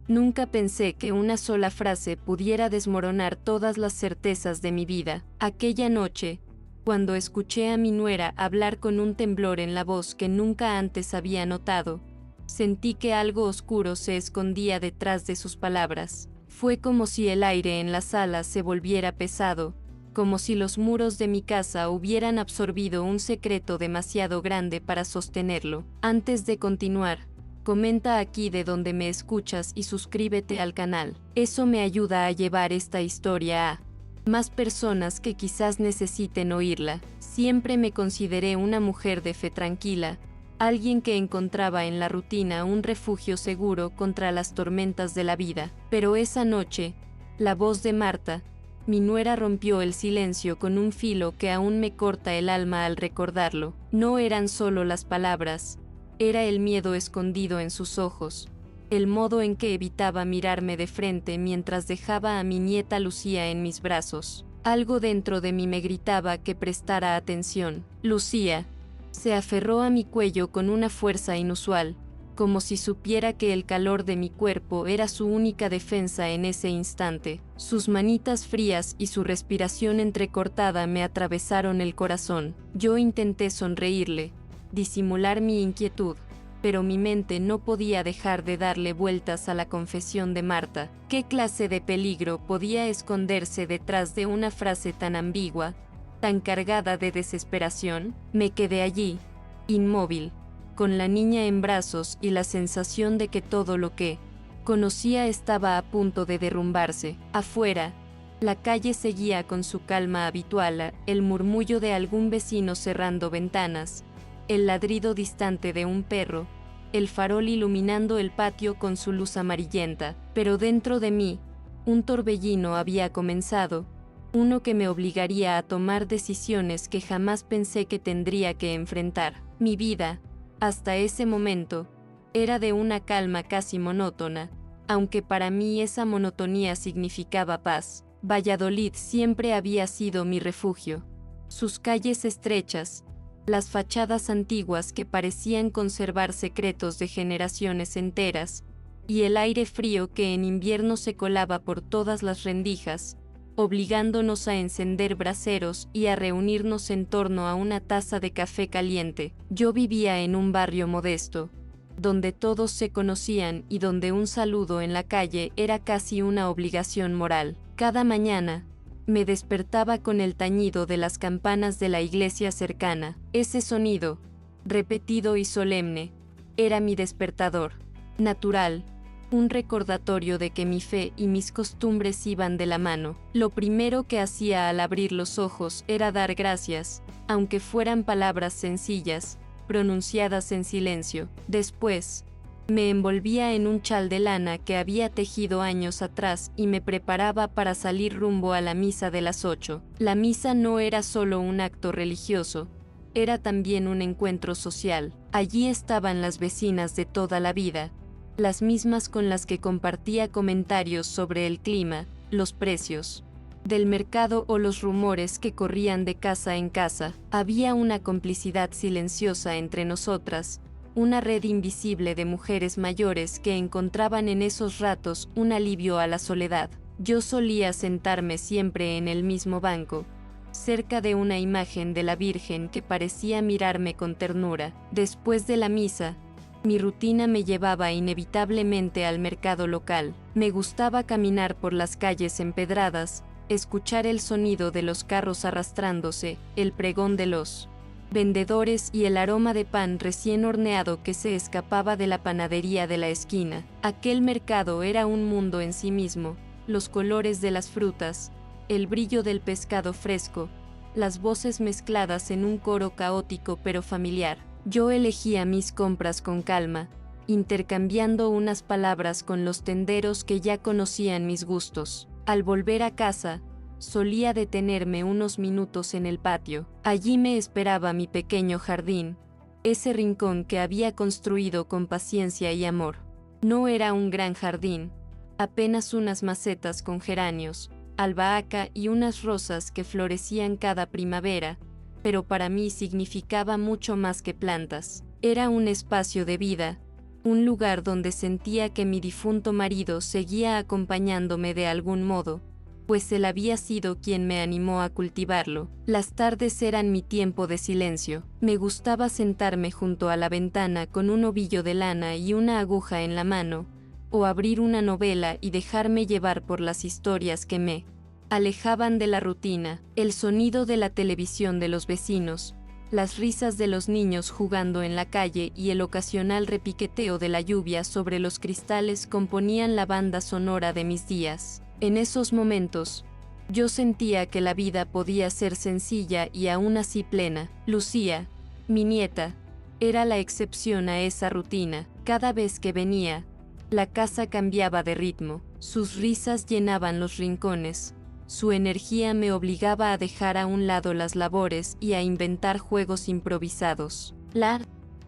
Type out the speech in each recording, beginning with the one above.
Nunca pensé que una sola frase pudiera desmoronar todas las certezas de mi vida. Aquella noche, cuando escuché a mi nuera hablar con un temblor en la voz que nunca antes había notado, sentí que algo oscuro se escondía detrás de sus palabras. Fue como si el aire en la sala se volviera pesado, como si los muros de mi casa hubieran absorbido un secreto demasiado grande para sostenerlo. Antes de continuar, comenta aquí de donde me escuchas y suscríbete al canal. Eso me ayuda a llevar esta historia a más personas que quizás necesiten oírla. Siempre me consideré una mujer de fe tranquila, alguien que encontraba en la rutina un refugio seguro contra las tormentas de la vida. Pero esa noche, la voz de Marta, mi nuera, rompió el silencio con un filo que aún me corta el alma al recordarlo. No eran solo las palabras, era el miedo escondido en sus ojos, el modo en que evitaba mirarme de frente mientras dejaba a mi nieta Lucía en mis brazos. Algo dentro de mí me gritaba que prestara atención. Lucía se aferró a mi cuello con una fuerza inusual, como si supiera que el calor de mi cuerpo era su única defensa en ese instante. Sus manitas frías y su respiración entrecortada me atravesaron el corazón. Yo intenté sonreírle, disimular mi inquietud, pero mi mente no podía dejar de darle vueltas a la confesión de Marta. ¿Qué clase de peligro podía esconderse detrás de una frase tan ambigua, tan cargada de desesperación? Me quedé allí, inmóvil, con la niña en brazos y la sensación de que todo lo que conocía estaba a punto de derrumbarse. Afuera, la calle seguía con su calma habitual, el murmullo de algún vecino cerrando ventanas, el ladrido distante de un perro, el farol iluminando el patio con su luz amarillenta. Pero dentro de mí, un torbellino había comenzado, uno que me obligaría a tomar decisiones que jamás pensé que tendría que enfrentar. Mi vida, hasta ese momento, era de una calma casi monótona, aunque para mí esa monotonía significaba paz. Valladolid siempre había sido mi refugio. Sus calles estrechas, las fachadas antiguas que parecían conservar secretos de generaciones enteras, y el aire frío que en invierno se colaba por todas las rendijas, obligándonos a encender braseros y a reunirnos en torno a una taza de café caliente. Yo vivía en un barrio modesto, donde todos se conocían y donde un saludo en la calle era casi una obligación moral. Cada mañana, me despertaba con el tañido de las campanas de la iglesia cercana. Ese sonido, repetido y solemne, era mi despertador natural, un recordatorio de que mi fe y mis costumbres iban de la mano. Lo primero que hacía al abrir los ojos era dar gracias, aunque fueran palabras sencillas, pronunciadas en silencio. Después, me envolvía en un chal de lana que había tejido años atrás y me preparaba para salir rumbo a la misa de las 8. La misa no era solo un acto religioso, era también un encuentro social. Allí estaban las vecinas de toda la vida, las mismas con las que compartía comentarios sobre el clima, los precios del mercado o los rumores que corrían de casa en casa. Había una complicidad silenciosa entre nosotras, una red invisible de mujeres mayores que encontraban en esos ratos un alivio a la soledad. Yo solía sentarme siempre en el mismo banco, cerca de una imagen de la Virgen que parecía mirarme con ternura. Después de la misa, mi rutina me llevaba inevitablemente al mercado local. Me gustaba caminar por las calles empedradas, escuchar el sonido de los carros arrastrándose, el pregón de los vendedores y el aroma de pan recién horneado que se escapaba de la panadería de la esquina. Aquel mercado era un mundo en sí mismo, los colores de las frutas, el brillo del pescado fresco, las voces mezcladas en un coro caótico pero familiar. Yo elegía mis compras con calma, intercambiando unas palabras con los tenderos que ya conocían mis gustos. Al volver a casa, solía detenerme unos minutos en el patio. Allí me esperaba mi pequeño jardín, ese rincón que había construido con paciencia y amor. No era un gran jardín, apenas unas macetas con geranios, albahaca y unas rosas que florecían cada primavera, pero para mí significaba mucho más que plantas. Era un espacio de vida, un lugar donde sentía que mi difunto marido seguía acompañándome de algún modo, pues él había sido quien me animó a cultivarlo. Las tardes eran mi tiempo de silencio. Me gustaba sentarme junto a la ventana con un ovillo de lana y una aguja en la mano, o abrir una novela y dejarme llevar por las historias que me alejaban de la rutina, el sonido de la televisión de los vecinos, las risas de los niños jugando en la calle y el ocasional repiqueteo de la lluvia sobre los cristales componían la banda sonora de mis días. En esos momentos, yo sentía que la vida podía ser sencilla y aún así plena. Lucía, mi nieta, era la excepción a esa rutina. Cada vez que venía, la casa cambiaba de ritmo, sus risas llenaban los rincones, su energía me obligaba a dejar a un lado las labores y a inventar juegos improvisados.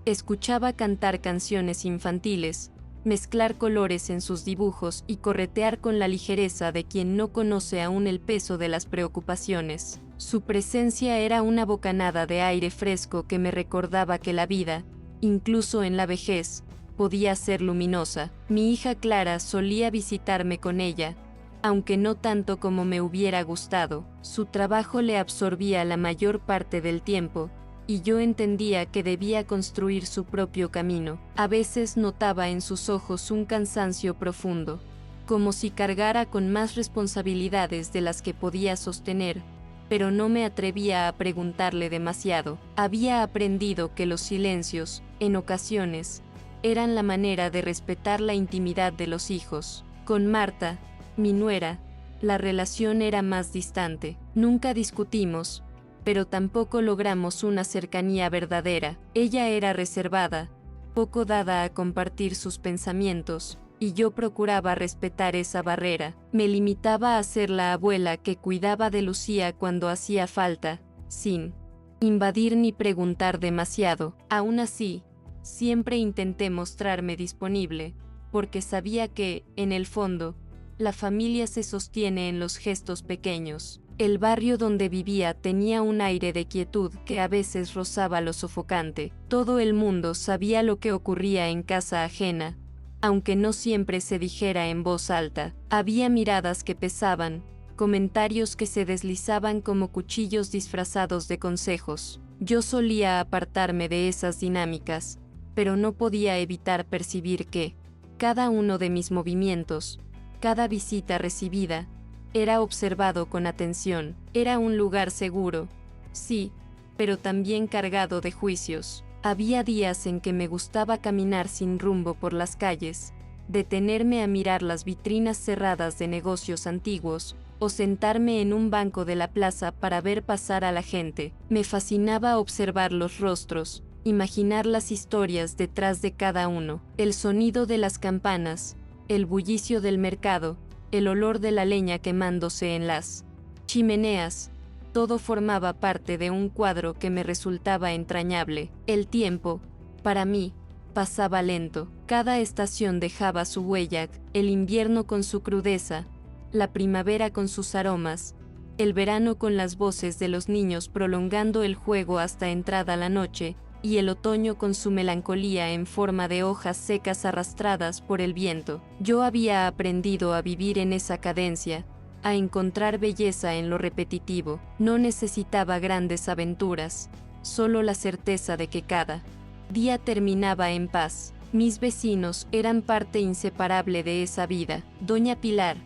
Escuchaba cantar canciones infantiles, mezclar colores en sus dibujos y corretear con la ligereza de quien no conoce aún el peso de las preocupaciones. Su presencia era una bocanada de aire fresco que me recordaba que la vida, incluso en la vejez, podía ser luminosa. Mi hija Clara solía visitarme con ella, aunque no tanto como me hubiera gustado. Su trabajo le absorbía la mayor parte del tiempo, y yo entendía que debía construir su propio camino. A veces notaba en sus ojos un cansancio profundo, como si cargara con más responsabilidades de las que podía sostener, pero no me atrevía a preguntarle demasiado. Había aprendido que los silencios, en ocasiones, eran la manera de respetar la intimidad de los hijos. Con Marta, mi nuera, la relación era más distante. Nunca discutimos, pero tampoco logramos una cercanía verdadera. Ella era reservada, poco dada a compartir sus pensamientos, y yo procuraba respetar esa barrera. Me limitaba a ser la abuela que cuidaba de Lucía cuando hacía falta, sin invadir ni preguntar demasiado. Aún así, siempre intenté mostrarme disponible, porque sabía que, en el fondo, la familia se sostiene en los gestos pequeños. El barrio donde vivía tenía un aire de quietud que a veces rozaba lo sofocante. Todo el mundo sabía lo que ocurría en casa ajena, aunque no siempre se dijera en voz alta. Había miradas que pesaban, comentarios que se deslizaban como cuchillos disfrazados de consejos. Yo solía apartarme de esas dinámicas, pero no podía evitar percibir que cada uno de mis movimientos, cada visita recibida, era observado con atención. Era un lugar seguro, sí, pero también cargado de juicios. Había días en que me gustaba caminar sin rumbo por las calles, detenerme a mirar las vitrinas cerradas de negocios antiguos, o sentarme en un banco de la plaza para ver pasar a la gente. Me fascinaba observar los rostros, imaginar las historias detrás de cada uno, el sonido de las campanas, el bullicio del mercado, el olor de la leña quemándose en las chimeneas. Todo formaba parte de un cuadro que me resultaba entrañable. El tiempo, para mí, pasaba lento. Cada estación dejaba su huella, el invierno con su crudeza, la primavera con sus aromas, el verano con las voces de los niños prolongando el juego hasta entrada la noche, y el otoño con su melancolía en forma de hojas secas arrastradas por el viento. Yo había aprendido a vivir en esa cadencia, a encontrar belleza en lo repetitivo. No necesitaba grandes aventuras, solo la certeza de que cada día terminaba en paz. Mis vecinos eran parte inseparable de esa vida. Doña Pilar,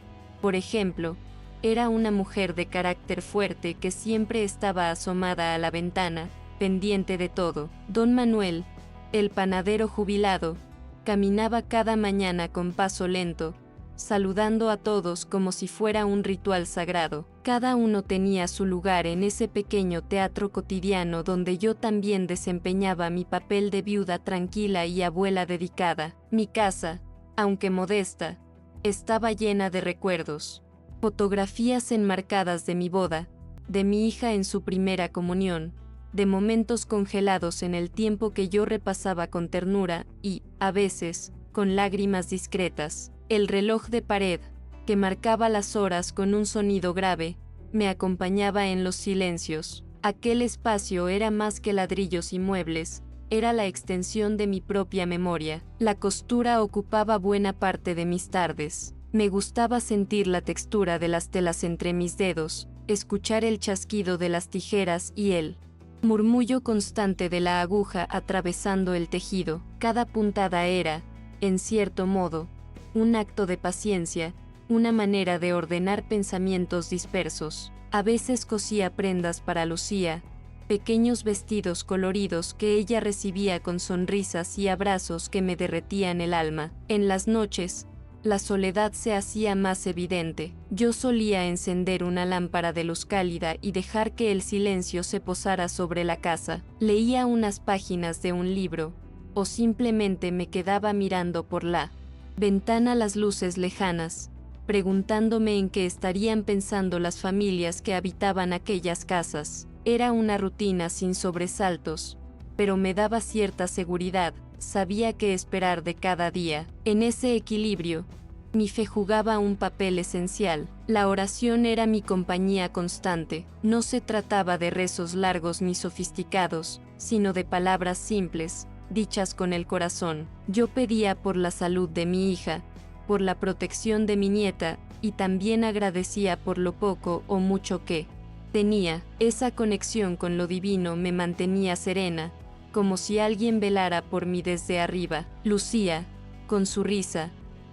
por ejemplo, era una mujer de carácter fuerte que siempre estaba asomada a la ventana, pendiente de todo. Don Manuel, el panadero jubilado, caminaba cada mañana con paso lento, saludando a todos como si fuera un ritual sagrado. Cada uno tenía su lugar en ese pequeño teatro cotidiano donde yo también desempeñaba mi papel de viuda tranquila y abuela dedicada. Mi casa, aunque modesta, estaba llena de recuerdos. Fotografías enmarcadas de mi boda, de mi hija en su primera comunión, de momentos congelados en el tiempo que yo repasaba con ternura y, a veces, con lágrimas discretas. El reloj de pared, que marcaba las horas con un sonido grave, me acompañaba en los silencios. Aquel espacio era más que ladrillos y muebles, era la extensión de mi propia memoria. La costura ocupaba buena parte de mis tardes. Me gustaba sentir la textura de las telas entre mis dedos, escuchar el chasquido de las tijeras y el murmullo constante de la aguja atravesando el tejido. Cada puntada era, en cierto modo, un acto de paciencia, una manera de ordenar pensamientos dispersos. A veces cosía prendas para Lucía, pequeños vestidos coloridos que ella recibía con sonrisas y abrazos que me derretían el alma. En las noches, la soledad se hacía más evidente. Yo solía encender una lámpara de luz cálida y dejar que el silencio se posara sobre la casa. Leía unas páginas de un libro, o simplemente me quedaba mirando por la ventana las luces lejanas, preguntándome en qué estarían pensando las familias que habitaban aquellas casas. Era una rutina sin sobresaltos, pero me daba cierta seguridad. Sabía qué esperar de cada día. En ese equilibrio, mi fe jugaba un papel esencial. La oración era mi compañía constante. No se trataba de rezos largos ni sofisticados, sino de palabras simples, dichas con el corazón. Yo pedía por la salud de mi hija, por la protección de mi nieta, y también agradecía por lo poco o mucho que tenía. Esa conexión con lo divino me mantenía serena, como si alguien velara por mí desde arriba. Lucía, con su risa,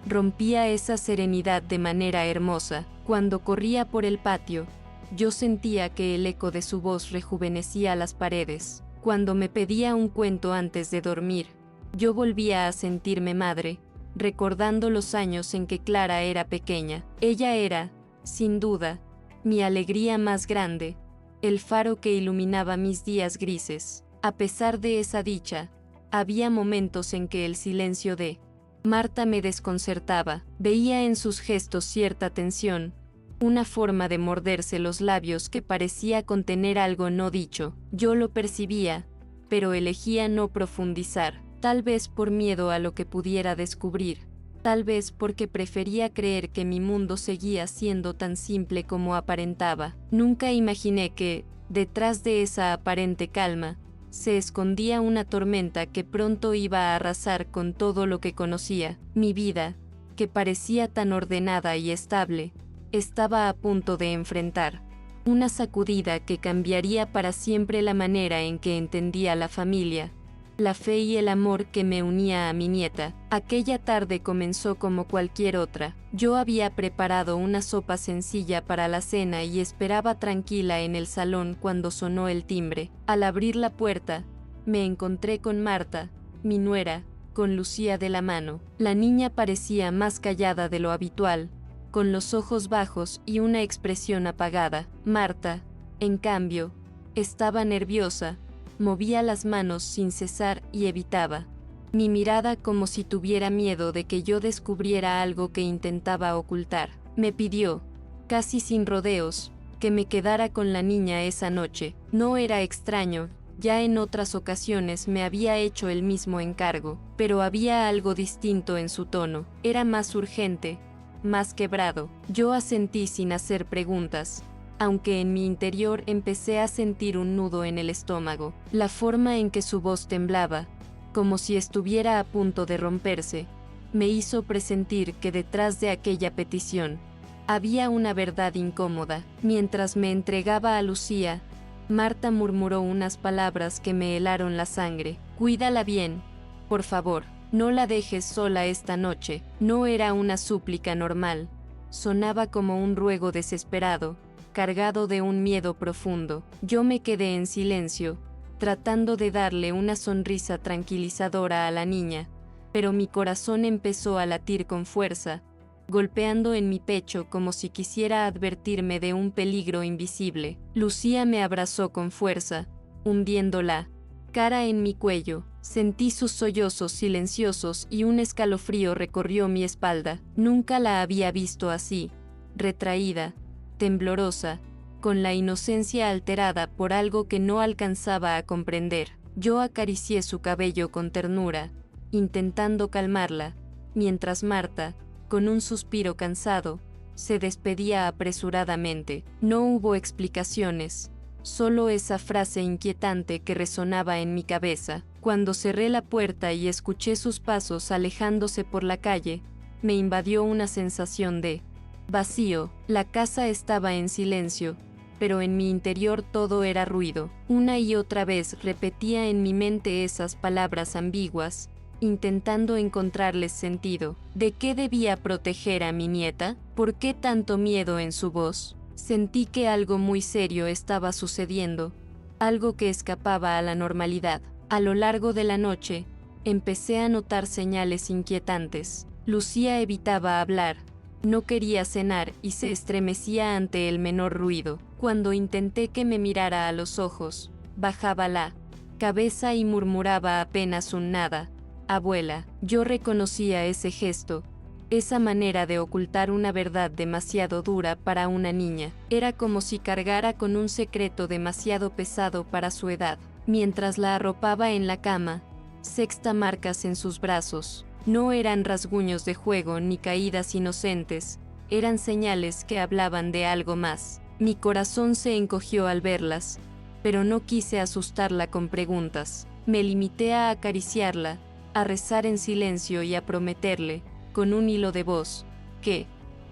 rompía esa serenidad de manera hermosa. Cuando corría por el patio, yo sentía que el eco de su voz rejuvenecía las paredes. Cuando me pedía un cuento antes de dormir, yo volvía a sentirme madre, recordando los años en que Clara era pequeña. Ella era, sin duda, mi alegría más grande, el faro que iluminaba mis días grises. A pesar de esa dicha, había momentos en que el silencio de Marta me desconcertaba. Veía en sus gestos cierta tensión, una forma de morderse los labios que parecía contener algo no dicho. Yo lo percibía, pero elegía no profundizar, tal vez por miedo a lo que pudiera descubrir, tal vez porque prefería creer que mi mundo seguía siendo tan simple como aparentaba. Nunca imaginé que, detrás de esa aparente calma, se escondía una tormenta que pronto iba a arrasar con todo lo que conocía. Mi vida, que parecía tan ordenada y estable, estaba a punto de enfrentar una sacudida que cambiaría para siempre la manera en que entendía la familia, la fe y el amor que me unía a mi nieta. Aquella tarde comenzó como cualquier otra. Yo había preparado una sopa sencilla para la cena y esperaba tranquila en el salón cuando sonó el timbre. Al abrir la puerta, me encontré con Marta, mi nuera, con Lucía de la mano. La niña parecía más callada de lo habitual, con los ojos bajos y una expresión apagada. Marta, en cambio, estaba nerviosa, movía las manos sin cesar y evitaba mi mirada como si tuviera miedo de que yo descubriera algo que intentaba ocultar. Me pidió, casi sin rodeos, que me quedara con la niña esa noche. No era extraño, ya en otras ocasiones me había hecho el mismo encargo, pero había algo distinto en su tono. Era más urgente, más quebrado. Yo asentí sin hacer preguntas, aunque en mi interior empecé a sentir un nudo en el estómago. La forma en que su voz temblaba, como si estuviera a punto de romperse, me hizo presentir que detrás de aquella petición había una verdad incómoda. Mientras me entregaba a Lucía, Marta murmuró unas palabras que me helaron la sangre. Cuídala bien, por favor, no la dejes sola esta noche. No era una súplica normal, sonaba como un ruego desesperado, cargado de un miedo profundo. Yo me quedé en silencio, tratando de darle una sonrisa tranquilizadora a la niña, pero mi corazón empezó a latir con fuerza, golpeando en mi pecho como si quisiera advertirme de un peligro invisible. Lucía me abrazó con fuerza, hundiendo la cara en mi cuello. Sentí sus sollozos silenciosos y un escalofrío recorrió mi espalda. Nunca la había visto así, retraída, temblorosa, con la inocencia alterada por algo que no alcanzaba a comprender. Yo acaricié su cabello con ternura, intentando calmarla, mientras Marta, con un suspiro cansado, se despedía apresuradamente. No hubo explicaciones, solo esa frase inquietante que resonaba en mi cabeza: Cuando cerré la puerta y escuché sus pasos alejándose por la calle, me invadió una sensación de vacío. La casa estaba en silencio, pero en mi interior todo era ruido. Una y otra vez repetía en mi mente esas palabras ambiguas, intentando encontrarles sentido. ¿De qué debía proteger a mi nieta? ¿Por qué tanto miedo en su voz? Sentí que algo muy serio estaba sucediendo, algo que escapaba a la normalidad. A lo largo de la noche, empecé a notar señales inquietantes. Lucía evitaba hablar, no quería cenar y se estremecía ante el menor ruido. Cuando intenté que me mirara a los ojos, bajaba la cabeza y murmuraba apenas un nada. Abuela, yo reconocía ese gesto, esa manera de ocultar una verdad demasiado dura para una niña. Era como si cargara con un secreto demasiado pesado para su edad. Mientras la arropaba en la cama, sexta marcas en sus brazos. No eran rasguños de juego ni caídas inocentes, eran señales que hablaban de algo más. Mi corazón se encogió al verlas, pero no quise asustarla con preguntas. Me limité a acariciarla, a rezar en silencio y a prometerle, con un hilo de voz, que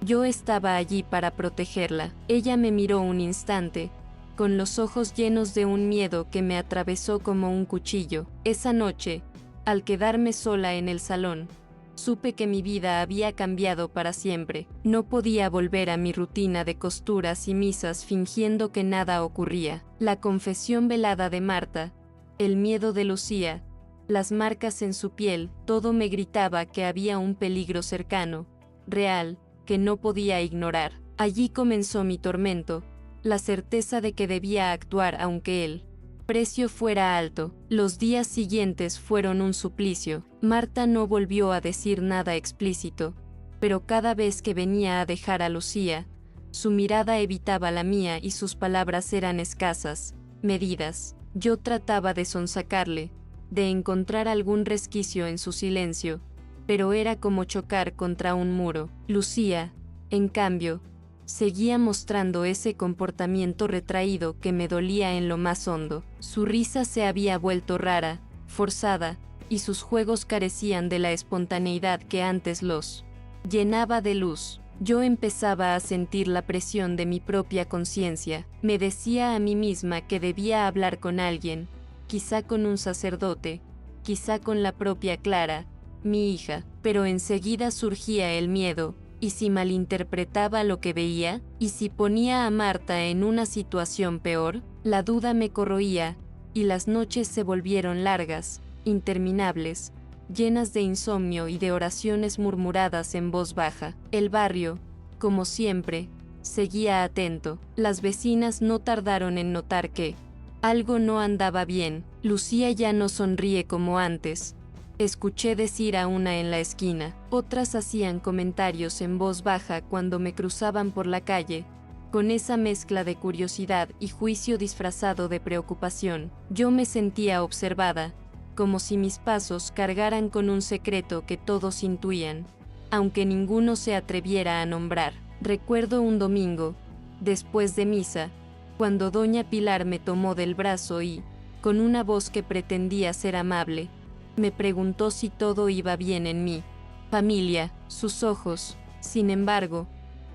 yo estaba allí para protegerla. Ella me miró un instante, con los ojos llenos de un miedo que me atravesó como un cuchillo. Esa noche, al quedarme sola en el salón, supe que mi vida había cambiado para siempre. No podía volver a mi rutina de costuras y misas fingiendo que nada ocurría. La confesión velada de Marta, el miedo de Lucía, las marcas en su piel, todo me gritaba que había un peligro cercano, real, que no podía ignorar. Allí comenzó mi tormento, la certeza de que debía actuar aunque el precio fuera alto. Los días siguientes fueron un suplicio. Marta no volvió a decir nada explícito, pero cada vez que venía a dejar a Lucía, su mirada evitaba la mía y sus palabras eran escasas, medidas. Yo trataba de sonsacarle, de encontrar algún resquicio en su silencio, pero era como chocar contra un muro. Lucía, en cambio, seguía mostrando ese comportamiento retraído que me dolía en lo más hondo. Su risa se había vuelto rara, forzada, y sus juegos carecían de la espontaneidad que antes los llenaba de luz. Yo empezaba a sentir la presión de mi propia conciencia. Me decía a mí misma que debía hablar con alguien, quizá con un sacerdote, quizá con la propia Clara, mi hija, pero enseguida surgía el miedo. ¿Y si malinterpretaba lo que veía? ¿Y si ponía a Marta en una situación peor? La duda me corroía, y las noches se volvieron largas, interminables, llenas de insomnio y de oraciones murmuradas en voz baja. El barrio, como siempre, seguía atento. Las vecinas no tardaron en notar que algo no andaba bien. Lucía ya no sonríe como antes, escuché decir a una en la esquina. Otras hacían comentarios en voz baja cuando me cruzaban por la calle, con esa mezcla de curiosidad y juicio disfrazado de preocupación. Yo me sentía observada, como si mis pasos cargaran con un secreto que todos intuían, aunque ninguno se atreviera a nombrar. Recuerdo un domingo, después de misa, cuando doña Pilar me tomó del brazo y, con una voz que pretendía ser amable, me preguntó si todo iba bien en mi familia. Sus ojos, sin embargo,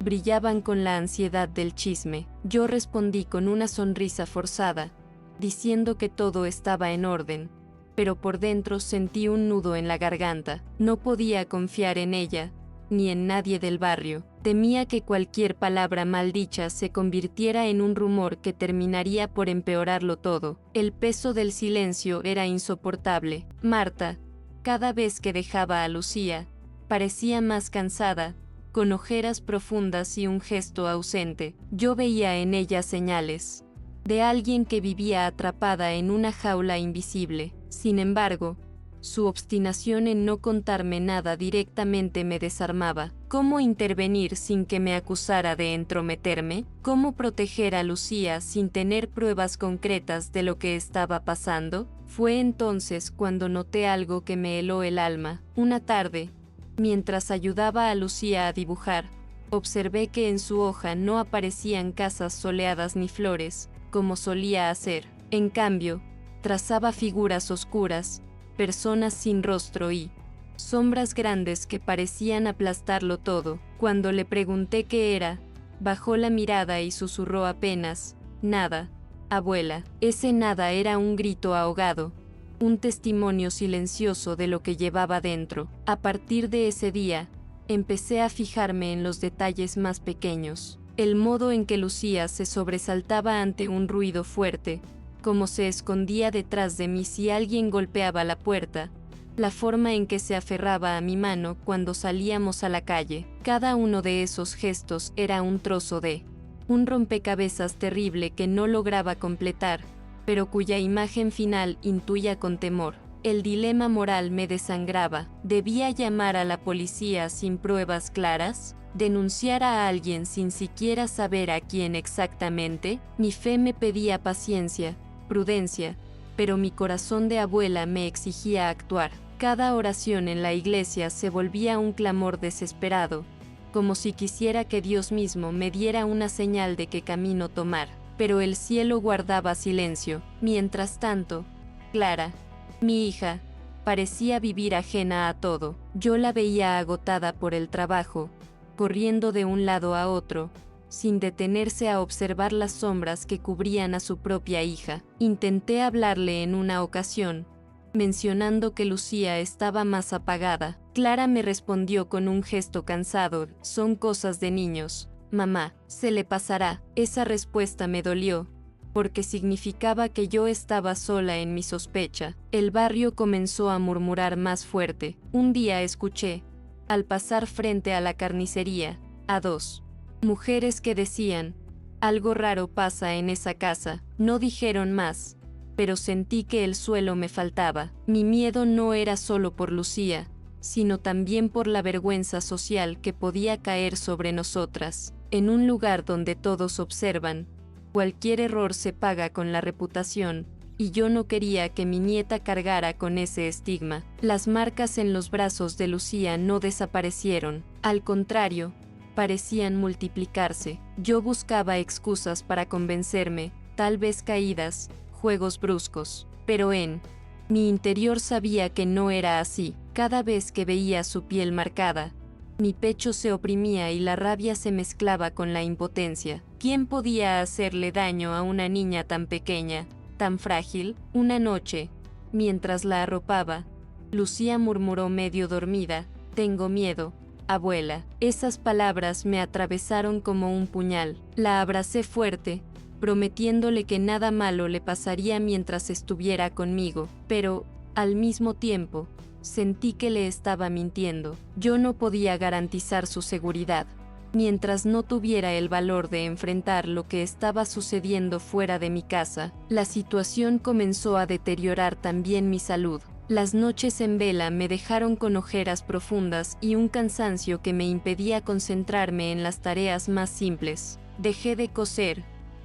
brillaban con la ansiedad del chisme. Yo respondí con una sonrisa forzada, diciendo que todo estaba en orden, pero por dentro sentí un nudo en la garganta. No podía confiar en ella, ni en nadie del barrio. Temía que cualquier palabra maldicha se convirtiera en un rumor que terminaría por empeorarlo todo. El peso del silencio era insoportable. Marta, cada vez que dejaba a Lucía, parecía más cansada, con ojeras profundas y un gesto ausente. Yo veía en ella señales de alguien que vivía atrapada en una jaula invisible. Sin embargo, su obstinación en no contarme nada directamente me desarmaba. ¿Cómo intervenir sin que me acusara de entrometerme? ¿Cómo proteger a Lucía sin tener pruebas concretas de lo que estaba pasando? Fue entonces cuando noté algo que me heló el alma. Una tarde, mientras ayudaba a Lucía a dibujar, observé que en su hoja no aparecían casas soleadas ni flores, como solía hacer. En cambio, trazaba figuras oscuras, personas sin rostro y sombras grandes que parecían aplastarlo todo. Cuando le pregunté qué era, bajó la mirada y susurró apenas: nada, abuela. Ese nada era un grito ahogado, un testimonio silencioso de lo que llevaba dentro. A partir de ese día, empecé a fijarme en los detalles más pequeños. El modo en que Lucía se sobresaltaba ante un ruido fuerte, cómo se escondía detrás de mí si alguien golpeaba la puerta, la forma en que se aferraba a mi mano cuando salíamos a la calle. Cada uno de esos gestos era un trozo de un rompecabezas terrible que no lograba completar, pero cuya imagen final intuía con temor. El dilema moral me desangraba. ¿Debía llamar a la policía sin pruebas claras? ¿Denunciar a alguien sin siquiera saber a quién exactamente? Mi fe me pedía paciencia, prudencia, pero mi corazón de abuela me exigía actuar. Cada oración en la iglesia se volvía un clamor desesperado, como si quisiera que Dios mismo me diera una señal de qué camino tomar. Pero el cielo guardaba silencio. Mientras tanto, Clara, mi hija, parecía vivir ajena a todo. Yo la veía agotada por el trabajo, corriendo de un lado a otro, sin detenerse a observar las sombras que cubrían a su propia hija. Intenté hablarle en una ocasión, mencionando que Lucía estaba más apagada. Clara me respondió con un gesto cansado: son cosas de niños, mamá, se le pasará. Esa respuesta me dolió, porque significaba que yo estaba sola en mi sospecha. El barrio comenzó a murmurar más fuerte. Un día escuché, al pasar frente a la carnicería, a dos mujeres que decían: algo raro pasa en esa casa. No dijeron más, pero sentí que el suelo me faltaba. Mi miedo no era solo por Lucía, sino también por la vergüenza social que podía caer sobre nosotras. En un lugar donde todos observan, cualquier error se paga con la reputación, y yo no quería que mi nieta cargara con ese estigma. Las marcas en los brazos de Lucía no desaparecieron, al contrario, parecían multiplicarse. Yo buscaba excusas para convencerme, tal vez caídas, juegos bruscos, pero en mi interior sabía que no era así. Cada vez que veía su piel marcada, mi pecho se oprimía y la rabia se mezclaba con la impotencia. ¿Quién podía hacerle daño a una niña tan pequeña, tan frágil? Una noche, mientras la arropaba, Lucía murmuró medio dormida: tengo miedo, abuela. Esas palabras me atravesaron como un puñal. La abracé fuerte, prometiéndole que nada malo le pasaría mientras estuviera conmigo, pero, al mismo tiempo, sentí que le estaba mintiendo. Yo no podía garantizar su seguridad, mientras no tuviera el valor de enfrentar lo que estaba sucediendo fuera de mi casa. La situación comenzó a deteriorar también mi salud. Las noches en vela me dejaron con ojeras profundas y un cansancio que me impedía concentrarme en las tareas más simples. Dejé de coser,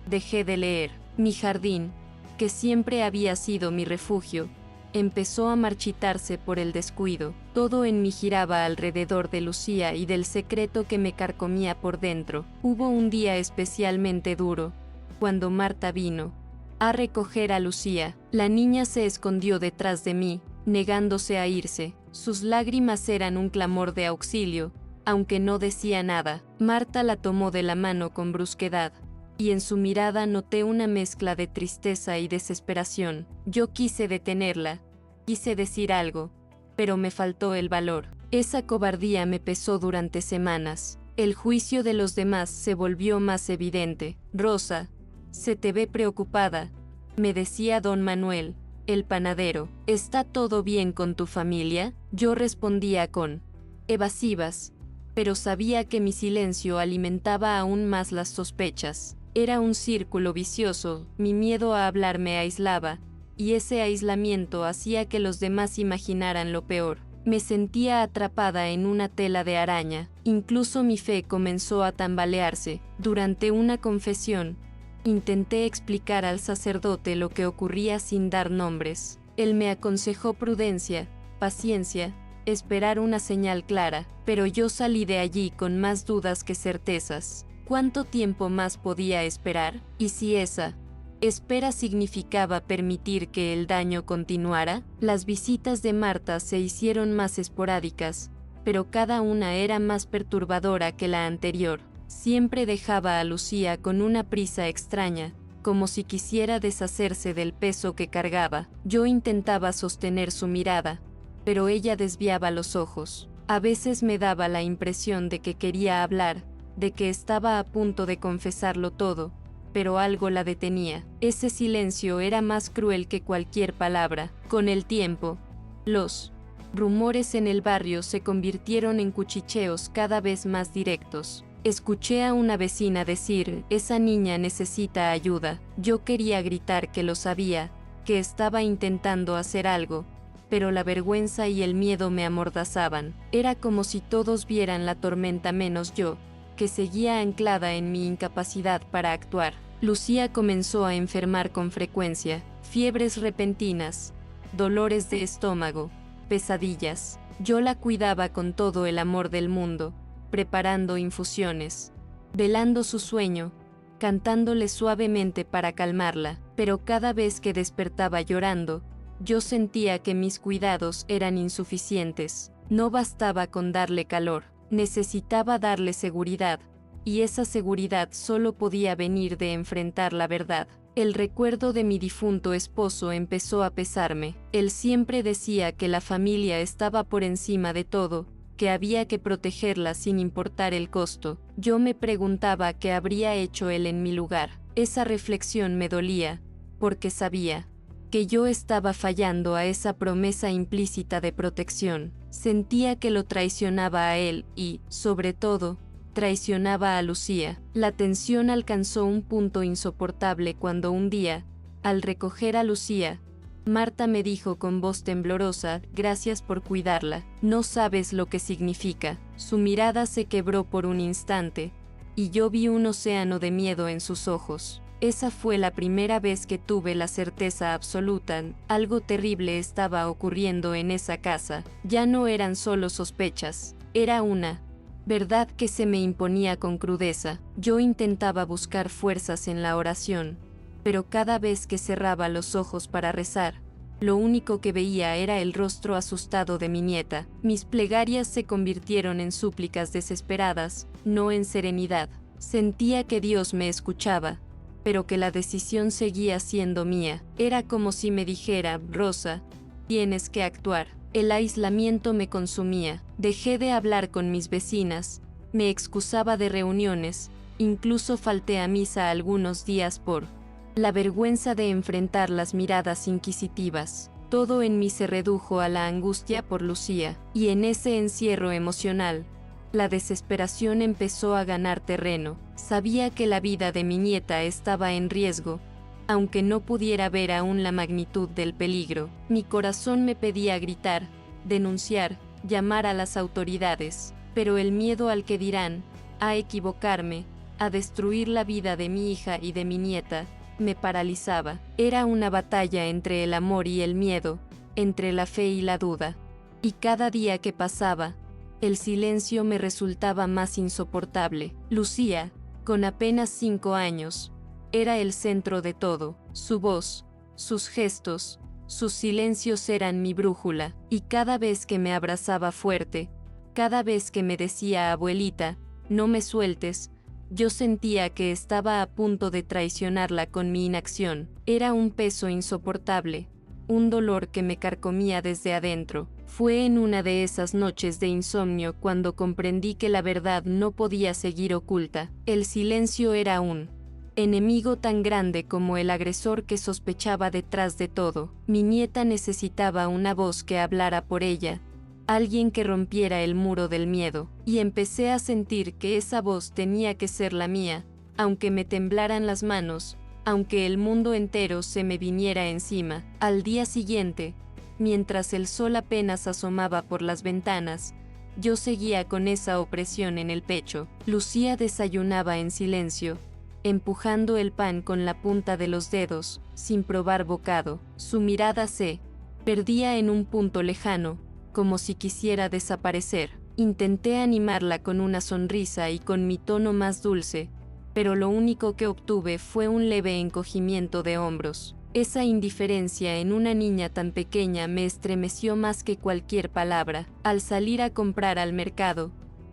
dejé de leer. Mi jardín, que siempre había sido mi refugio, empezó a marchitarse por el descuido. Todo en mí giraba alrededor de Lucía y del secreto que me carcomía por dentro. Hubo un día especialmente duro, cuando Marta vino a recoger a Lucía. La niña se escondió detrás de mí, negándose a irse. Sus lágrimas eran un clamor de auxilio, aunque no decía nada. Marta la tomó de la mano con brusquedad, y en su mirada noté una mezcla de tristeza y desesperación. Yo quise detenerla, quise decir algo, pero me faltó el valor. Esa cobardía me pesó durante semanas. El juicio de los demás se volvió más evidente. Rosa, se te ve preocupada, me decía don Manuel, el panadero. ¿Está todo bien con tu familia? Yo respondía con evasivas, pero sabía que mi silencio alimentaba aún más las sospechas. Era un círculo vicioso. Mi miedo a hablar me aislaba, y ese aislamiento hacía que los demás imaginaran lo peor. Me sentía atrapada en una tela de araña. Incluso mi fe comenzó a tambalearse. Durante una confesión, intenté explicar al sacerdote lo que ocurría sin dar nombres. Él me aconsejó prudencia, paciencia, esperar una señal clara, pero yo salí de allí con más dudas que certezas. ¿Cuánto tiempo más podía esperar? ¿Y si esa Espera significaba permitir que el daño continuara. Las visitas de Marta se hicieron más esporádicas, pero cada una era más perturbadora que la anterior. Siempre dejaba a Lucía con una prisa extraña, como si quisiera deshacerse del peso que cargaba. Yo intentaba sostener su mirada, pero ella desviaba los ojos. A veces me daba la impresión de que quería hablar, de que estaba a punto de confesarlo todo, pero algo la detenía. Ese silencio era más cruel que cualquier palabra. Con el tiempo, los rumores en el barrio se convirtieron en cuchicheos cada vez más directos. Escuché a una vecina decir, esa niña necesita ayuda. Yo quería gritar que lo sabía, que estaba intentando hacer algo, pero la vergüenza y el miedo me amordazaban. Era como si todos vieran la tormenta menos yo, que seguía anclada en mi incapacidad para actuar. Lucía comenzó a enfermar con frecuencia, fiebres repentinas, dolores de estómago, pesadillas. Yo la cuidaba con todo el amor del mundo, preparando infusiones, velando su sueño, cantándole suavemente para calmarla, pero cada vez que despertaba llorando, yo sentía que mis cuidados eran insuficientes. No bastaba con darle calor, necesitaba darle seguridad, y esa seguridad solo podía venir de enfrentar la verdad. El recuerdo de mi difunto esposo empezó a pesarme. Él siempre decía que la familia estaba por encima de todo, que había que protegerla sin importar el costo. Yo me preguntaba qué habría hecho él en mi lugar. Esa reflexión me dolía, porque sabía que yo estaba fallando a esa promesa implícita de protección. Sentía que lo traicionaba a él y, sobre todo, traicionaba a Lucía. La tensión alcanzó un punto insoportable cuando un día, al recoger a Lucía, Marta me dijo con voz temblorosa, gracias por cuidarla, no sabes lo que significa. Su mirada se quebró por un instante, y yo vi un océano de miedo en sus ojos. Esa fue la primera vez que tuve la certeza absoluta, algo terrible estaba ocurriendo en esa casa. Ya no eran solo sospechas, era una verdad que se me imponía con crudeza. Yo intentaba buscar fuerzas en la oración, pero cada vez que cerraba los ojos para rezar, lo único que veía era el rostro asustado de mi nieta. Mis plegarias se convirtieron en súplicas desesperadas, no en serenidad. Sentía que Dios me escuchaba, pero que la decisión seguía siendo mía. Era como si me dijera, Rosa, tienes que actuar. El aislamiento me consumía. Dejé de hablar con mis vecinas, me excusaba de reuniones, incluso falté a misa algunos días por la vergüenza de enfrentar las miradas inquisitivas. Todo en mí se redujo a la angustia por Lucía, y en ese encierro emocional, la desesperación empezó a ganar terreno. Sabía que la vida de mi nieta estaba en riesgo, aunque no pudiera ver aún la magnitud del peligro. Mi corazón me pedía gritar, denunciar, llamar a las autoridades, pero el miedo al que dirán, a equivocarme, a destruir la vida de mi hija y de mi nieta, me paralizaba. Era una batalla entre el amor y el miedo, entre la fe y la duda. Y cada día que pasaba, el silencio me resultaba más insoportable. Lucía, con apenas 5 años, era el centro de todo. Su voz, sus gestos, sus silencios eran mi brújula, y cada vez que me abrazaba fuerte, cada vez que me decía abuelita, no me sueltes, yo sentía que estaba a punto de traicionarla con mi inacción. Era un peso insoportable, un dolor que me carcomía desde adentro. Fue en una de esas noches de insomnio cuando comprendí que la verdad no podía seguir oculta. El silencio era un enemigo tan grande como el agresor que sospechaba detrás de todo. Mi nieta necesitaba una voz que hablara por ella, alguien que rompiera el muro del miedo, y empecé a sentir que esa voz tenía que ser la mía, aunque me temblaran las manos, aunque el mundo entero se me viniera encima. Al día siguiente, mientras el sol apenas asomaba por las ventanas, yo seguía con esa opresión en el pecho. Lucía desayunaba en silencio, empujando el pan con la punta de los dedos, sin probar bocado. Su mirada se perdía en un punto lejano, como si quisiera desaparecer. Intenté animarla con una sonrisa y con mi tono más dulce, pero lo único que obtuve fue un leve encogimiento de hombros. Esa indiferencia en una niña tan pequeña me estremeció más que cualquier palabra. Al salir a comprar al mercado,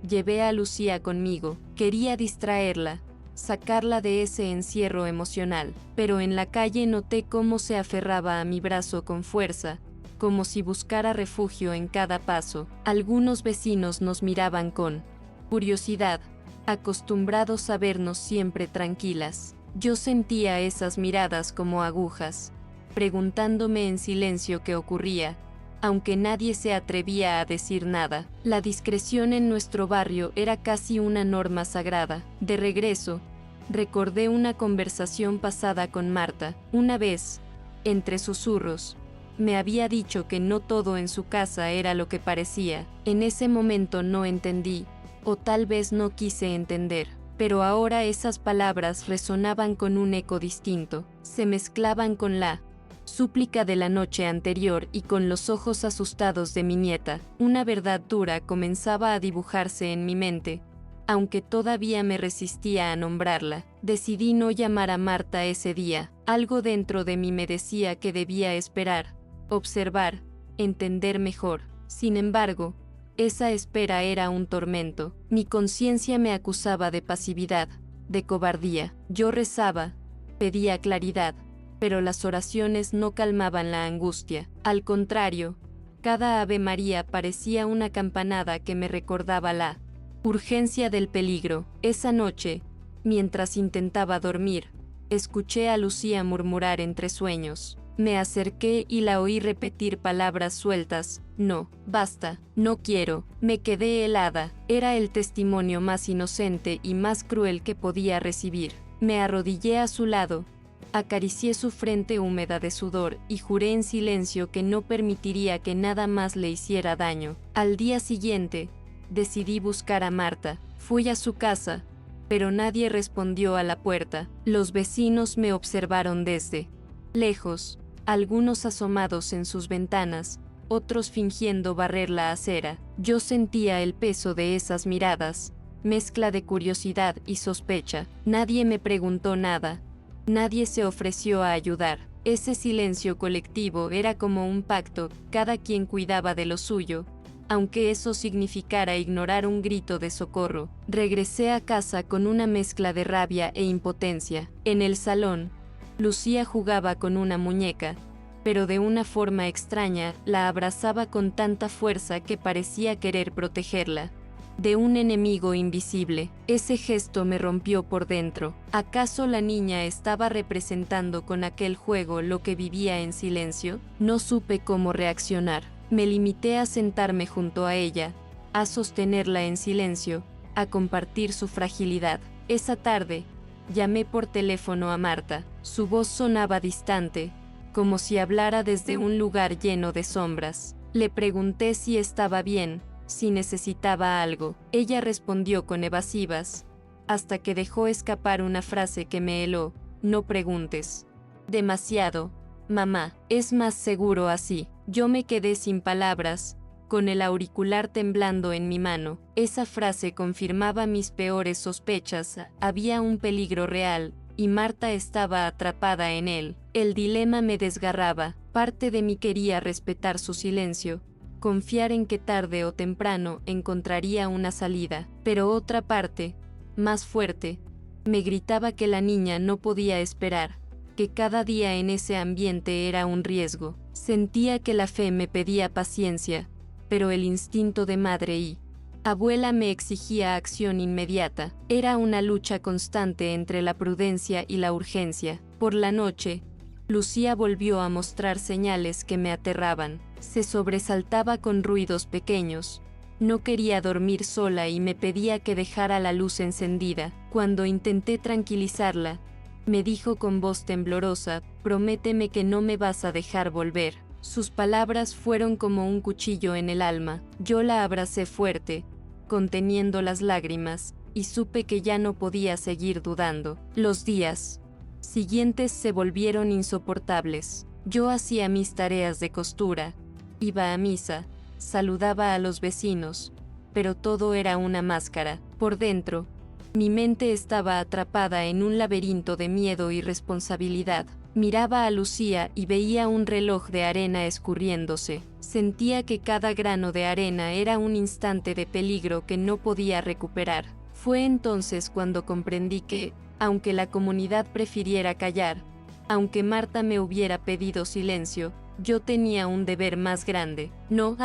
llevé a Lucía conmigo. Quería distraerla, sacarla de ese encierro emocional, pero en la calle noté cómo se aferraba a mi brazo con fuerza, como si buscara refugio en cada paso. Algunos vecinos nos miraban con curiosidad, acostumbrados a vernos siempre tranquilas. Yo sentía esas miradas como agujas, preguntándome en silencio qué ocurría, aunque nadie se atrevía a decir nada. La discreción en nuestro barrio era casi una norma sagrada. De regreso, recordé una conversación pasada con Marta. Una vez, entre susurros, me había dicho que no todo en su casa era lo que parecía. En ese momento no entendí, o tal vez no quise entender. Pero ahora esas palabras resonaban con un eco distinto, se mezclaban con la súplica de la noche anterior y con los ojos asustados de mi nieta. Una verdad dura comenzaba a dibujarse en mi mente, aunque todavía me resistía a nombrarla. Decidí no llamar a Marta ese día. Algo dentro de mí me decía que debía esperar, observar, entender mejor. Sin embargo, esa espera era un tormento. Mi conciencia me acusaba de pasividad, de cobardía. Yo rezaba, pedía claridad, pero las oraciones no calmaban la angustia. Al contrario, cada Ave María parecía una campanada que me recordaba la urgencia del peligro. Esa noche, mientras intentaba dormir, escuché a Lucía murmurar entre sueños. Me acerqué y la oí repetir palabras sueltas: no, basta, no quiero. Me quedé helada. Era el testimonio más inocente y más cruel que podía recibir. Me arrodillé a su lado, acaricié su frente húmeda de sudor y juré en silencio que no permitiría que nada más le hiciera daño. Al día siguiente, decidí buscar a Marta. Fui a su casa, pero nadie respondió a la puerta. Los vecinos me observaron desde lejos, algunos asomados en sus ventanas, otros fingiendo barrer la acera. Yo sentía el peso de esas miradas, mezcla de curiosidad y sospecha. Nadie me preguntó nada, nadie se ofreció a ayudar. Ese silencio colectivo era como un pacto, cada quien cuidaba de lo suyo, aunque eso significara ignorar un grito de socorro. Regresé a casa con una mezcla de rabia e impotencia. En el salón, Lucía jugaba con una muñeca, pero de una forma extraña, la abrazaba con tanta fuerza que parecía querer protegerla de un enemigo invisible. Ese gesto me rompió por dentro. ¿Acaso la niña estaba representando con aquel juego lo que vivía en silencio? No supe cómo reaccionar. Me limité a sentarme junto a ella, a sostenerla en silencio, a compartir su fragilidad. Esa tarde, llamé por teléfono a Marta. Su voz sonaba distante, como si hablara desde un lugar lleno de sombras. Le pregunté si estaba bien, si necesitaba algo. Ella respondió con evasivas, hasta que dejó escapar una frase que me heló: no preguntes. Demasiado, mamá, es más seguro así. Yo me quedé sin palabras, con el auricular temblando en mi mano. Esa frase confirmaba mis peores sospechas. Había un peligro real, y Marta estaba atrapada en él. El dilema me desgarraba. Parte de mí quería respetar su silencio, confiar en que tarde o temprano encontraría una salida, pero otra parte, más fuerte, me gritaba que la niña no podía esperar, que cada día en ese ambiente era un riesgo. Sentía que la fe me pedía paciencia, pero el instinto de madre y abuela me exigía acción inmediata. Era una lucha constante entre la prudencia y la urgencia. Por la noche, Lucía volvió a mostrar señales que me aterraban. Se sobresaltaba con ruidos pequeños. No quería dormir sola y me pedía que dejara la luz encendida. Cuando intenté tranquilizarla, me dijo con voz temblorosa: prométeme que no me vas a dejar volver. Sus palabras fueron como un cuchillo en el alma. Yo la abracé fuerte, conteniendo las lágrimas, y supe que ya no podía seguir dudando. Los días siguientes se volvieron insoportables. Yo hacía mis tareas de costura, iba a misa, saludaba a los vecinos, pero todo era una máscara. Por dentro, Mi mente estaba atrapada en un laberinto de miedo y responsabilidad. Miraba a Lucía y veía un reloj de arena escurriéndose. Sentía que cada grano de arena era un instante de peligro que no podía recuperar. Fue entonces cuando comprendí que, aunque la comunidad prefiriera callar, aunque Marta me hubiera pedido silencio, yo tenía un deber más grande. No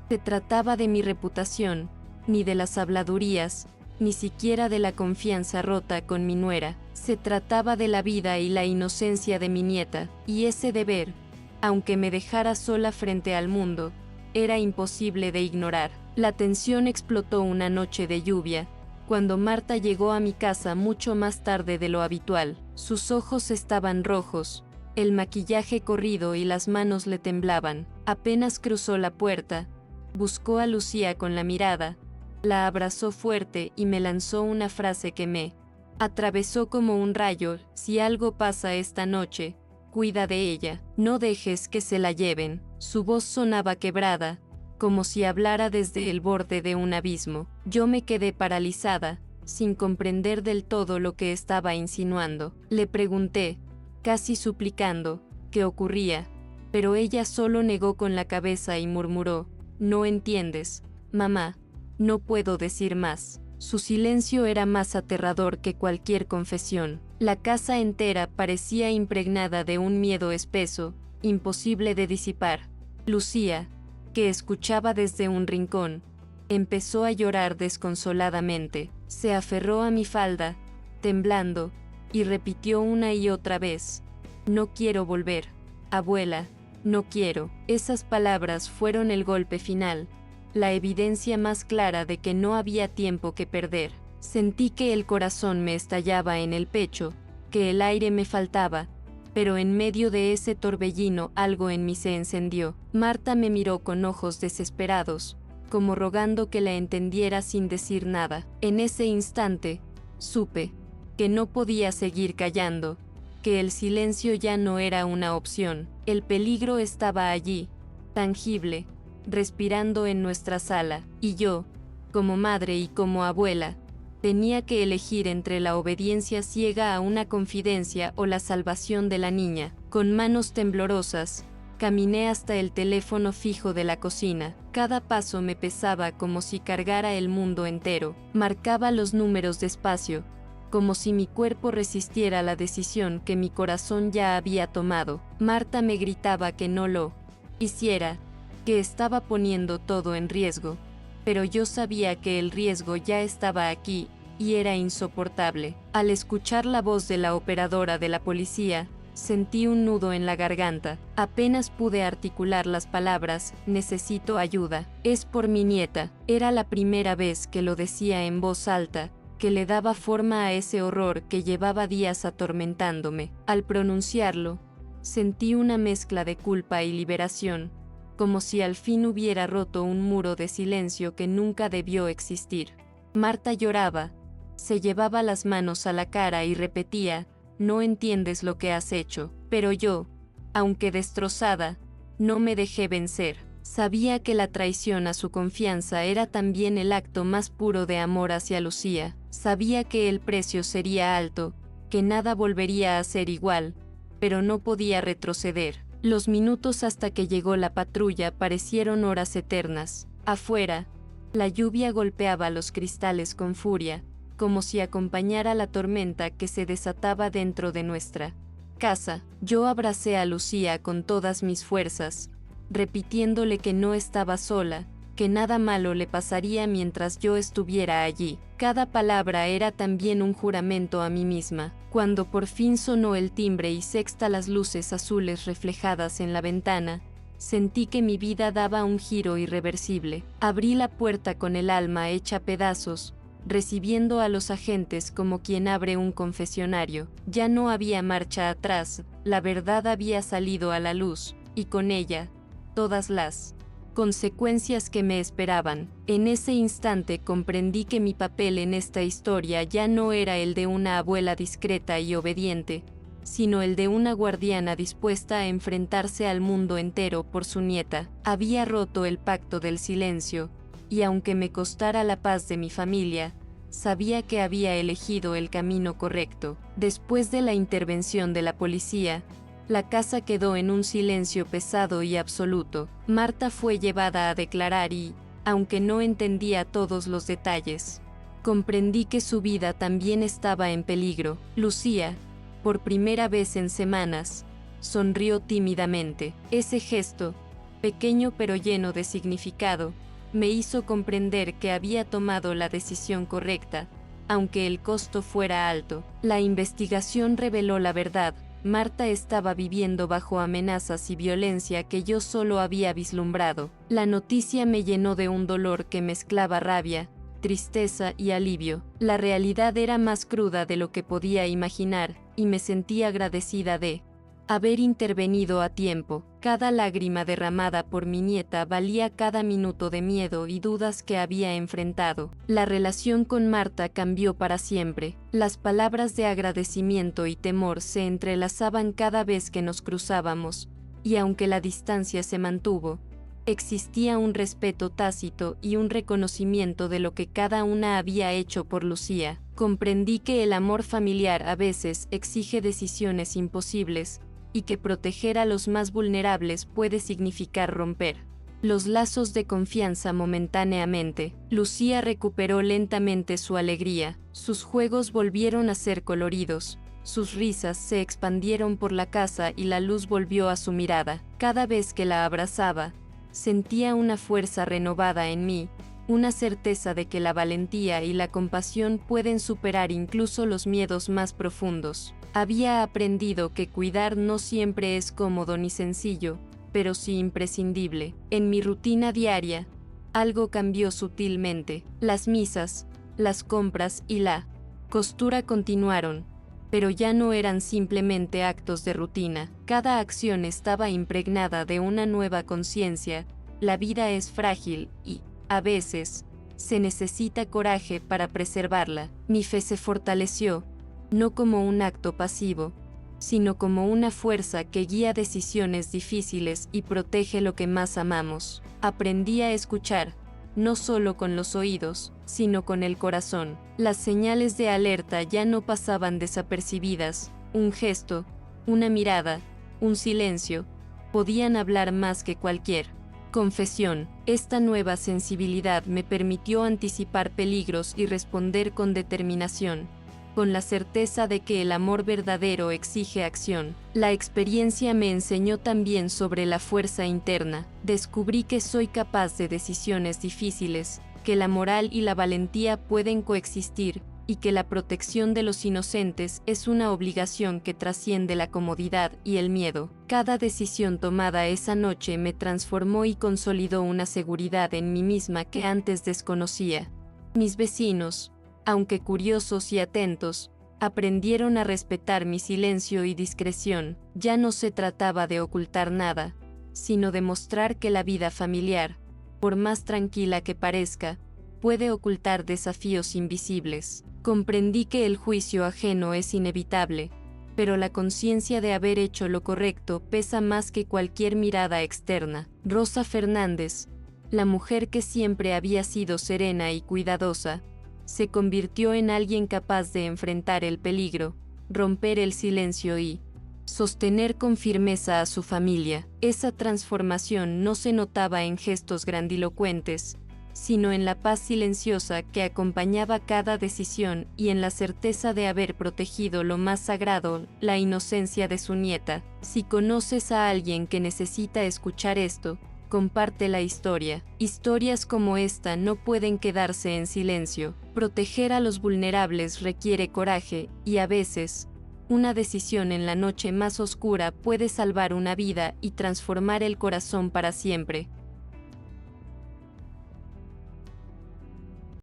se trataba de mi reputación, ni de las habladurías, ni siquiera de la confianza rota con mi nuera. Se trataba de la vida y la inocencia de mi nieta, y ese deber, aunque me dejara sola frente al mundo, era imposible de ignorar. La tensión explotó una noche de lluvia, cuando Marta llegó a mi casa mucho más tarde de lo habitual. Sus ojos estaban rojos, el maquillaje corrido y las manos le temblaban. Apenas cruzó la puerta, buscó a Lucía con la mirada, la abrazó fuerte y me lanzó una frase que me atravesó como un rayo: si algo pasa esta noche, cuida de ella, no dejes que se la lleven. Su voz sonaba quebrada, como si hablara desde el borde de un abismo. Yo me quedé paralizada, sin comprender del todo lo que estaba insinuando. Le pregunté, casi suplicando, qué ocurría, pero ella solo negó con la cabeza y murmuró: no entiendes, mamá, no puedo decir más. Su silencio era más aterrador que cualquier confesión. La casa entera parecía impregnada de un miedo espeso, imposible de disipar. Lucía, que escuchaba desde un rincón, empezó a llorar desconsoladamente. Se aferró a mi falda, temblando, y repitió una y otra vez: no quiero volver, abuela, no quiero. Esas palabras fueron el golpe final, la evidencia más clara de que no había tiempo que perder. Sentí que el corazón me estallaba en el pecho, que el aire me faltaba, pero en medio de ese torbellino algo en mí se encendió. Marta me miró con ojos desesperados, como rogando que la entendiera sin decir nada. En ese instante, supe que no podía seguir callando, que el silencio ya no era una opción. El peligro estaba allí, tangible, respirando en nuestra sala, y yo, como madre y como abuela, tenía que elegir entre la obediencia ciega a una confidencia o la salvación de la niña. Con manos temblorosas, caminé hasta el teléfono fijo de la cocina. Cada paso me pesaba como si cargara el mundo entero. Marcaba los números despacio, como si mi cuerpo resistiera la decisión que mi corazón ya había tomado. Marta me gritaba que no lo hiciera, que estaba poniendo todo en riesgo, pero yo sabía que el riesgo ya estaba aquí, y era insoportable. Al escuchar la voz de la operadora de la policía, sentí un nudo en la garganta. Apenas pude articular las palabras: necesito ayuda. Es por mi nieta. Era la primera vez que lo decía en voz alta, que le daba forma a ese horror que llevaba días atormentándome. Al pronunciarlo, sentí una mezcla de culpa y liberación, como si al fin hubiera roto un muro de silencio que nunca debió existir. Marta lloraba, se llevaba las manos a la cara y repetía: no entiendes lo que has hecho. Pero yo, aunque destrozada, no me dejé vencer. Sabía que la traición a su confianza era también el acto más puro de amor hacia Lucía. Sabía que el precio sería alto, que nada volvería a ser igual, pero no podía retroceder. Los minutos hasta que llegó la patrulla parecieron horas eternas. Afuera, la lluvia golpeaba los cristales con furia, como si acompañara la tormenta que se desataba dentro de nuestra casa. Yo abracé a Lucía con todas mis fuerzas, repitiéndole que no estaba sola, que nada malo le pasaría mientras yo estuviera allí. Cada palabra era también un juramento a mí misma. Cuando por fin sonó el timbre y sexta las luces azules reflejadas en la ventana, sentí que mi vida daba un giro irreversible. Abrí la puerta con el alma hecha pedazos, recibiendo a los agentes como quien abre un confesionario. Ya no había marcha atrás, la verdad había salido a la luz, y con ella, todas las consecuencias que me esperaban. En ese instante comprendí que mi papel en esta historia ya no era el de una abuela discreta y obediente, sino el de una guardiana dispuesta a enfrentarse al mundo entero por su nieta. Había roto el pacto del silencio, y aunque me costara la paz de mi familia, sabía que había elegido el camino correcto. Después de la intervención de la policía, la casa quedó en un silencio pesado y absoluto. Marta fue llevada a declarar y, aunque no entendía todos los detalles, comprendí que su vida también estaba en peligro. Lucía, por primera vez en semanas, sonrió tímidamente. Ese gesto, pequeño pero lleno de significado, me hizo comprender que había tomado la decisión correcta, aunque el costo fuera alto. La investigación reveló la verdad. Marta estaba viviendo bajo amenazas y violencia que yo solo había vislumbrado. La noticia me llenó de un dolor que mezclaba rabia, tristeza y alivio. La realidad era más cruda de lo que podía imaginar, y me sentí agradecida de haber intervenido a tiempo. Cada lágrima derramada por mi nieta valía cada minuto de miedo y dudas que había enfrentado. La relación con Marta cambió para siempre. Las palabras de agradecimiento y temor se entrelazaban cada vez que nos cruzábamos, y aunque la distancia se mantuvo, existía un respeto tácito y un reconocimiento de lo que cada una había hecho por Lucía. Comprendí que el amor familiar a veces exige decisiones imposibles, y que proteger a los más vulnerables puede significar romper los lazos de confianza momentáneamente. Lucía recuperó lentamente su alegría, sus juegos volvieron a ser coloridos, sus risas se expandieron por la casa y la luz volvió a su mirada. Cada vez que la abrazaba, sentía una fuerza renovada en mí, una certeza de que la valentía y la compasión pueden superar incluso los miedos más profundos. Había aprendido que cuidar no siempre es cómodo ni sencillo, pero sí imprescindible. En mi rutina diaria, algo cambió sutilmente. Las misas, las compras y la costura continuaron, pero ya no eran simplemente actos de rutina. Cada acción estaba impregnada de una nueva conciencia. La vida es frágil y, a veces, se necesita coraje para preservarla. Mi fe se fortaleció, no como un acto pasivo, sino como una fuerza que guía decisiones difíciles y protege lo que más amamos. Aprendí a escuchar, no solo con los oídos, sino con el corazón. Las señales de alerta ya no pasaban desapercibidas. Un gesto, una mirada, un silencio, podían hablar más que cualquier confesión. Esta nueva sensibilidad me permitió anticipar peligros y responder con determinación, con la certeza de que el amor verdadero exige acción. La experiencia me enseñó también sobre la fuerza interna. Descubrí que soy capaz de decisiones difíciles, que la moral y la valentía pueden coexistir, y que la protección de los inocentes es una obligación que trasciende la comodidad y el miedo. Cada decisión tomada esa noche me transformó y consolidó una seguridad en mí misma que antes desconocía. Mis vecinos, aunque curiosos y atentos, aprendieron a respetar mi silencio y discreción. Ya no se trataba de ocultar nada, sino de mostrar que la vida familiar, por más tranquila que parezca, puede ocultar desafíos invisibles. Comprendí que el juicio ajeno es inevitable, pero la conciencia de haber hecho lo correcto pesa más que cualquier mirada externa. Rosa Fernández, la mujer que siempre había sido serena y cuidadosa, se convirtió en alguien capaz de enfrentar el peligro, romper el silencio y sostener con firmeza a su familia. Esa transformación no se notaba en gestos grandilocuentes, sino en la paz silenciosa que acompañaba cada decisión y en la certeza de haber protegido lo más sagrado, la inocencia de su nieta. Si conoces a alguien que necesita escuchar esto, comparte la historia. Historias como esta no pueden quedarse en silencio. Proteger a los vulnerables requiere coraje, y a veces, una decisión en la noche más oscura puede salvar una vida y transformar el corazón para siempre.